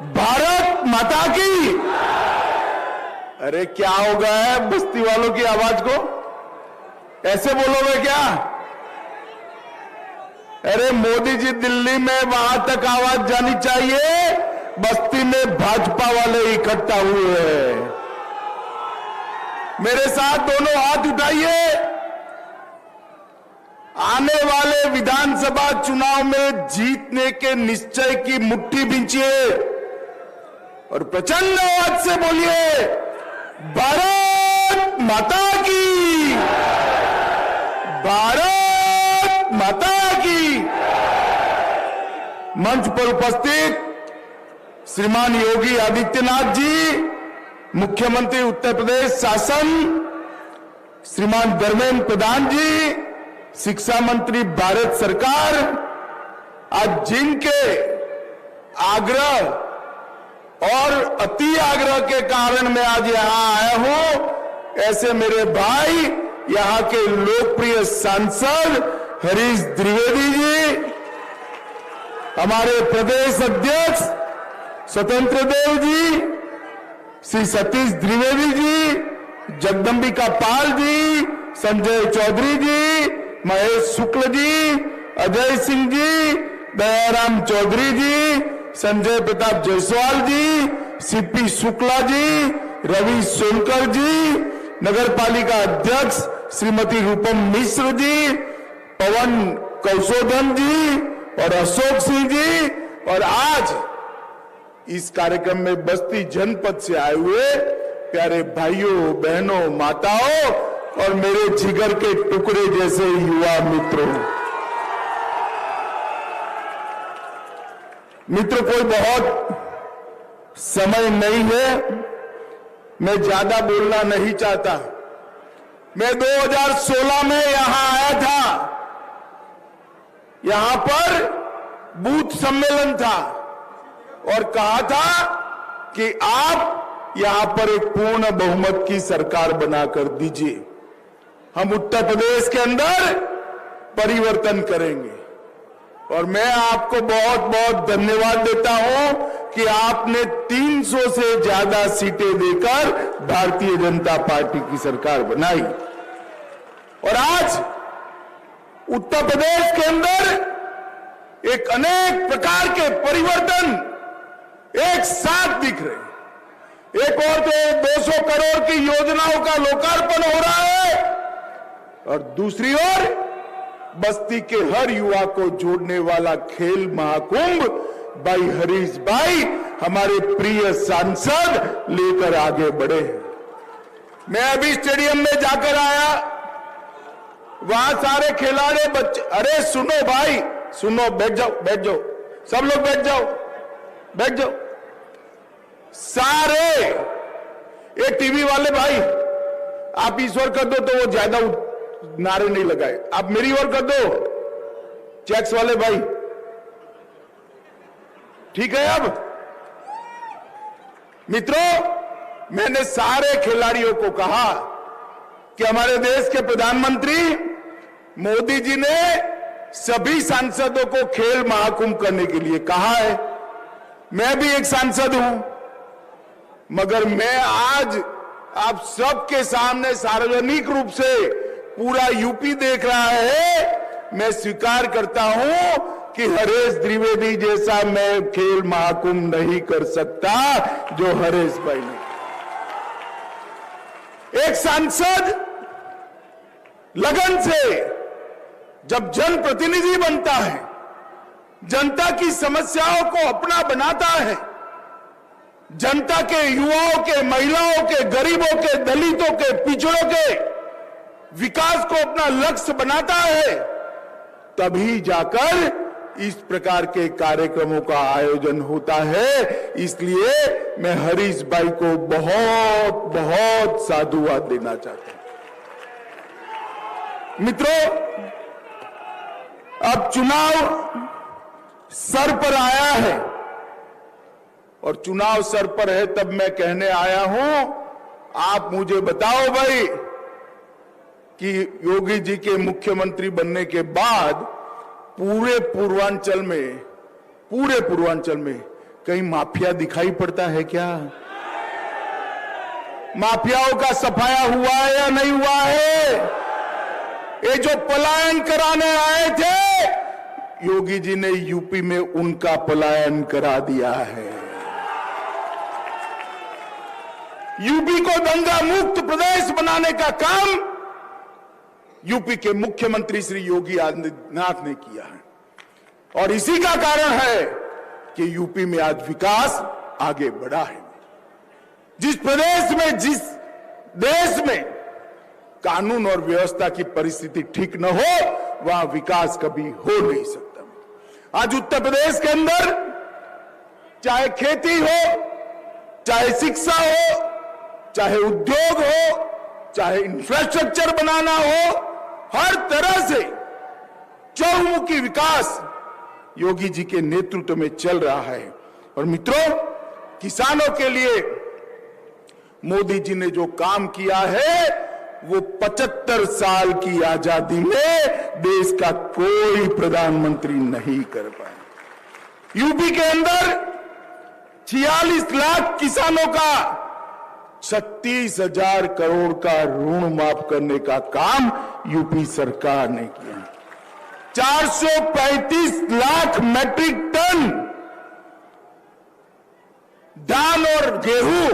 भारत माता की। अरे क्या हो गया है बस्ती वालों की आवाज को? ऐसे बोलोगे क्या? अरे मोदी जी दिल्ली में वहां तक आवाज जानी चाहिए, बस्ती में भाजपा वाले इकट्ठा हुए हैं। मेरे साथ दोनों हाथ उठाइए। आने वाले विधानसभा चुनाव में जीतने के निश्चय की मुट्ठी बींचिए और प्रचंड आवाज से बोलिए, भारत माता की, भारत माता की। मंच पर उपस्थित श्रीमान योगी आदित्यनाथ जी, मुख्यमंत्री उत्तर प्रदेश शासन, श्रीमान धर्मेंद्र प्रधान जी, शिक्षा मंत्री भारत सरकार, आज जिनके आग्रह और अति आग्रह के कारण मैं आज यहां आया हूं, ऐसे मेरे भाई यहां के लोकप्रिय सांसद हरीश द्विवेदी जी, हमारे प्रदेश अध्यक्ष स्वतंत्र देव जी, श्री सतीश द्विवेदी जी, जगदंबिका पाल जी, संजय चौधरी जी, महेश शुक्ल जी, अजय सिंह जी, दयाराम चौधरी जी, संजय प्रताप जायसवाल जी, सीपी शुक्ला जी, रवि सोनकर जी, नगर पालिका अध्यक्ष श्रीमती रूपम मिश्र जी, पवन कौशोधन जी और अशोक सिंह जी, और आज इस कार्यक्रम में बस्ती जनपद से आए हुए प्यारे भाइयों बहनों माताओं और मेरे जिगर के टुकड़े जैसे युवा मित्रों। मित्र, कोई बहुत समय नहीं है, मैं ज्यादा बोलना नहीं चाहता। मैं 2016 में यहां आया था, यहां पर बूथ सम्मेलन था और कहा था कि आप यहां पर एक पूर्ण बहुमत की सरकार बनाकर दीजिए, हम उत्तर प्रदेश के अंदर परिवर्तन करेंगे। और मैं आपको बहुत बहुत धन्यवाद देता हूं कि आपने 300 से ज्यादा सीटें देकर भारतीय जनता पार्टी की सरकार बनाई और आज उत्तर प्रदेश के अंदर एक अनेक प्रकार के परिवर्तन एक साथ दिख रहे। एक और तो 200 करोड़ की योजनाओं का लोकार्पण हो रहा है और दूसरी ओर बस्ती के हर युवा को जोड़ने वाला खेल महाकुंभ भाई हरीश भाई, हमारे प्रिय सांसद, लेकर आगे बढ़े। मैं अभी स्टेडियम में जाकर आया, वहां सारे खिलाड़ी बच्चे, अरे सुनो भाई सुनो, बैठ जाओ बैठ जाओ, सब लोग बैठ जाओ बैठ जाओ। सारे ये टीवी वाले भाई, आप ईश्वर कर दो तो वो ज्यादा नारे नहीं लगाए, आप मेरी ओर कर दो, चेक्स वाले भाई, ठीक है। अब मित्रों, मैंने सारे खिलाड़ियों को कहा कि हमारे देश के प्रधानमंत्री मोदी जी ने सभी सांसदों को खेल महाकुंभ करने के लिए कहा है। मैं भी एक सांसद हूं, मगर मैं आज आप सबके सामने सार्वजनिक रूप से पूरा यूपी देख रहा है, मैं स्वीकार करता हूं कि हरीश द्विवेदी जैसा मैं खेल महाकुंभ नहीं कर सकता जो हरीश भाई ने। एक सांसद लगन से जब जनप्रतिनिधि बनता है, जनता की समस्याओं को अपना बनाता है, जनता के, युवाओं के, महिलाओं के, गरीबों के, दलितों के, पिछड़ों के विकास को अपना लक्ष्य बनाता है, तभी जाकर इस प्रकार के कार्यक्रमों का आयोजन होता है। इसलिए मैं हरीश भाई को बहुत बहुत साधुवाद देना चाहता हूं। मित्रों, अब चुनाव सर पर आया है और चुनाव सर पर है तब मैं कहने आया हूं, आप मुझे बताओ भाई कि योगी जी के मुख्यमंत्री बनने के बाद पूरे पूर्वांचल में कहीं माफिया दिखाई पड़ता है क्या? माफियाओं का सफाया हुआ है या नहीं हुआ है? ये जो पलायन कराने आए थे, योगी जी ने यूपी में उनका पलायन करा दिया है। यूपी को दंगा मुक्त प्रदेश बनाने का काम यूपी के मुख्यमंत्री श्री योगी आदित्यनाथ ने किया है और इसी का कारण है कि यूपी में आज विकास आगे बढ़ा है। जिस प्रदेश में, जिस देश में कानून और व्यवस्था की परिस्थिति ठीक न हो, वहां विकास कभी हो नहीं सकता। आज उत्तर प्रदेश के अंदर चाहे खेती हो, चाहे शिक्षा हो, चाहे उद्योग हो, चाहे इंफ्रास्ट्रक्चर बनाना हो, हर तरह से चहुमुखी विकास योगी जी के नेतृत्व में चल रहा है। और मित्रों, किसानों के लिए मोदी जी ने जो काम किया है वो 75 साल की आजादी में देश का कोई प्रधानमंत्री नहीं कर पाया। यूपी के अंदर 46 लाख किसानों का 36,000 करोड़ का ऋण माफ करने का काम यूपी सरकार ने किया। 435 लाख मैट्रिक टन धान और गेहूं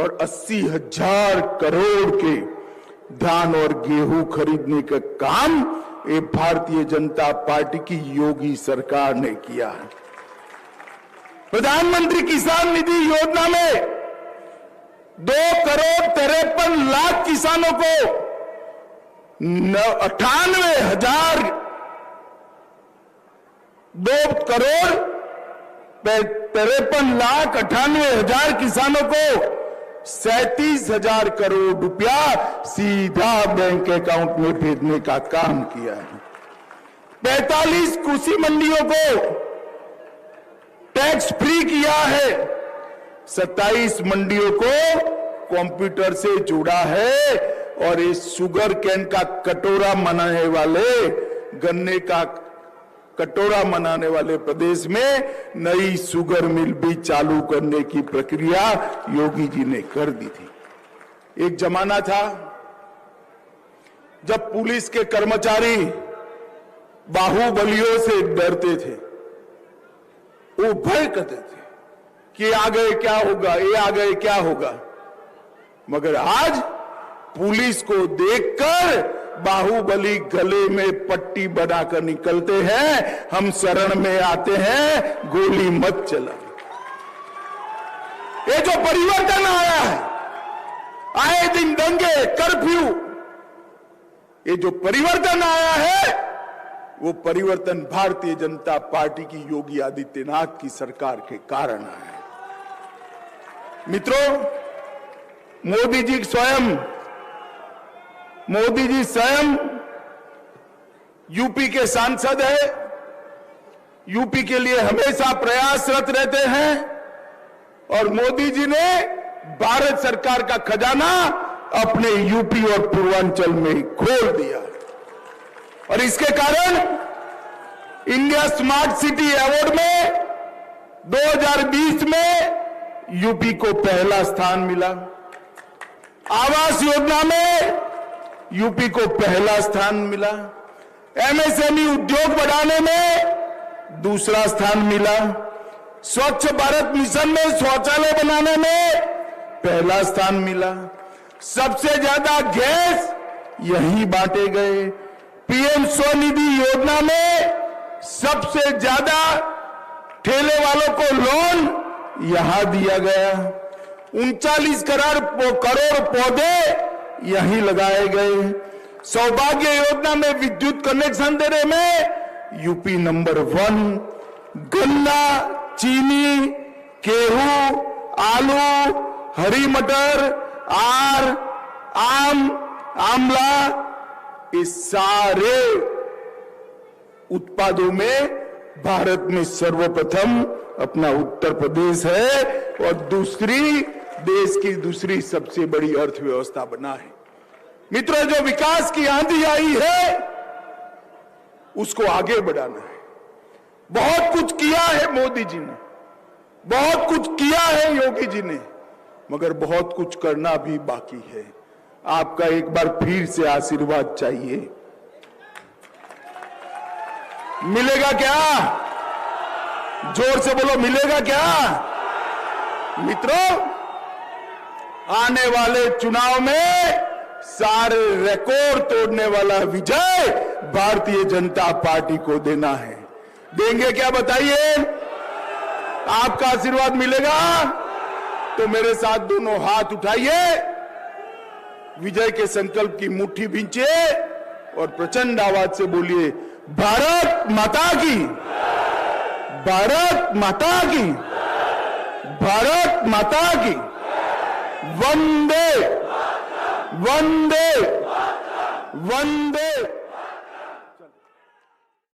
और 80,000 करोड़ के धान और गेहूं खरीदने का काम ये भारतीय जनता पार्टी की योगी सरकार ने किया है। प्रधानमंत्री किसान निधि योजना में 2,53,00,000 किसानों को 98,000 2,53,98,000 किसानों को 37,000 करोड़ रुपया सीधा बैंक अकाउंट में भेजने का काम किया है। 45 कृषि मंडियों को टैक्स फ्री किया है। 27 मंडियों को कंप्यूटर से जुड़ा है और इस शुगर कैन का कटोरा बनाने वाले, गन्ने का कटोरा बनाने वाले प्रदेश में नई शुगर मिल भी चालू करने की प्रक्रिया योगी जी ने कर दी थी। एक जमाना था जब पुलिस के कर्मचारी बाहुबलियों से डरते थे, वो भय करते थे कि आ गए क्या होगा, ये आ गए क्या होगा। मगर आज पुलिस को देखकर बाहुबली गले में पट्टी बनाकर निकलते हैं, हम शरण में आते हैं, गोली मत चला। ये जो परिवर्तन आया है, आए दिन दंगे, कर्फ्यू, ये जो परिवर्तन आया है वो परिवर्तन भारतीय जनता पार्टी की योगी आदित्यनाथ की सरकार के कारण आया है। मित्रों, मोदी जी स्वयं यूपी के सांसद है, यूपी के लिए हमेशा प्रयासरत रहते हैं और मोदी जी ने भारत सरकार का खजाना अपने यूपी और पूर्वांचल में खोल दिया और इसके कारण इंडिया स्मार्ट सिटी अवार्ड में 2020 में यूपी को पहला स्थान मिला। आवास योजना में यूपी को पहला स्थान मिला। एमएसएमई उद्योग बढ़ाने में दूसरा स्थान मिला। स्वच्छ भारत मिशन में शौचालय बनाने में पहला स्थान मिला। सबसे ज्यादा गैस यहीं बांटे गए। पीएम स्वनिधि योजना में सबसे ज्यादा ठेले वालों को लोन यहां दिया गया। 39 करोड़ पौधे यहीं लगाए गए। सौभाग्य योजना में विद्युत कनेक्शन देने में यूपी नंबर 1। गन्ना, चीनी, गेहूं, आलू, हरी मटर, आम, आंवला, इस सारे उत्पादों में भारत में सर्वप्रथम अपना उत्तर प्रदेश है और देश की दूसरी सबसे बड़ी अर्थव्यवस्था बना है। मित्रों, जो विकास की आंधी आई है उसको आगे बढ़ाना है। बहुत कुछ किया है मोदी जी ने। बहुत कुछ किया है योगी जी ने, मगर बहुत कुछ करना भी बाकी है। आपका एक बार फिर से आशीर्वाद चाहिए। मिलेगा क्या? जोर से बोलो, मिलेगा क्या? मित्रों, आने वाले चुनाव में सारे रिकॉर्ड तोड़ने वाला विजय भारतीय जनता पार्टी को देना है। देंगे क्या बताइए? आपका आशीर्वाद मिलेगा तो मेरे साथ दोनों हाथ उठाइए, विजय के संकल्प की मुट्ठी भींचिए और प्रचंड आवाज से बोलिए, भारत माता की, भारत माता की, भारत माता की, वंदे वंदे वंदे।